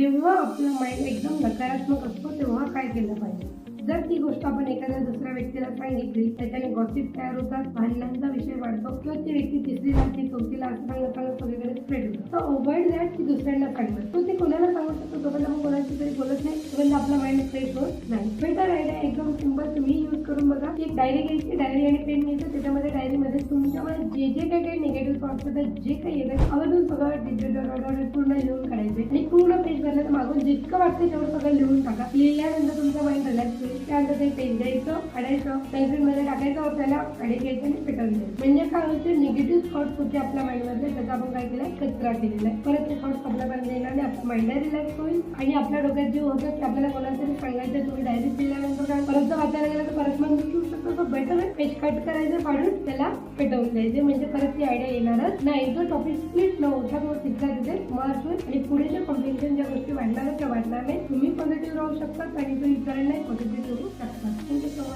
जेव्हा आपला माइंड एकदम नकारात्मक असतो तेव्हा काय केलं पाहिजे? जर ती गोष्ट आपण एखाद्या दुसऱ्या व्यक्तीला सांगितली, त्याच्याने गॉसिप तयार होतात, भांडणांचा विषय वाढतो किंवा ती व्यक्ती तिसरी लागते, चौथीला असं सांगत सगळीकडे स्प्रेड होतं. तर अवॉइड दॅट की दुसऱ्यांना सांगणं. तो ते कोणाला सांगू शकतो, तोपर्यंत आपण कोणाशी तरी बोलत नाही, तोपर्यंत आपला माइंड फ्रेश होत नाही. बेटर आयडिया एकदम सिंपल, तुम्ही यूज करून बघा. एक डायरी घ्यायची, डायरी आणि पेन घ्यायचं, त्याच्यामध्ये डायरीमध्ये तुमच्या जे काही निगेटिव्ह थॉट्स होतात, जे काही येतात, आवर्जून सगळं डिटेल पूर्ण लिहून काढायचे आणि पूर्ण पेज भरण्याचं मागून जितकं वाटतं तेवढं सगळं लिहून टाका. लिहिल्यानंतर तुमचा माइंड रिलॅक्स होईल. त्यानंतर ते पेन घ्यायचं, काढायचं, पेन्सिल मध्ये टाकायचं, आपल्याला काढी घ्यायचं आणि पेटवून द्यायचं. म्हणजे काय होते, निगेटिव्ह थॉट्स होते आपल्या माइंड मधले, त्याचा आपण काय केलंय, कचरा केलेला आहे. परत ते थॉट्स आपल्यापर्यंत येणार आणि आपला माइंड रिलॅक्स होईल आणि आपल्या डोक्यात जे होतं की आपल्याला कोणाला तरी सांगायचं, तुम्ही डायरी लिहिल्यानंतर काय परत जर वाचायला गेलं तर परत मग विसरू शकतो. तर बेटर पेज कट करायचं, काढून त्याला पेटवून द्यायचे, म्हणजे परत ती आयडिया येणारच नाही. जो टॉपिक स्प्लिट न होता तो तिथला तिथे मार्च होईल आणि पुढे कॉम्प्लिकेशन ज्या गोष्टी वाढणार त्या वाढणार नाही. तुम्ही पॉझिटिव्ह राहू शकतात आणि तो इतरांनाही पॉझिटिव्ह राहू शकतात. Thank you so much.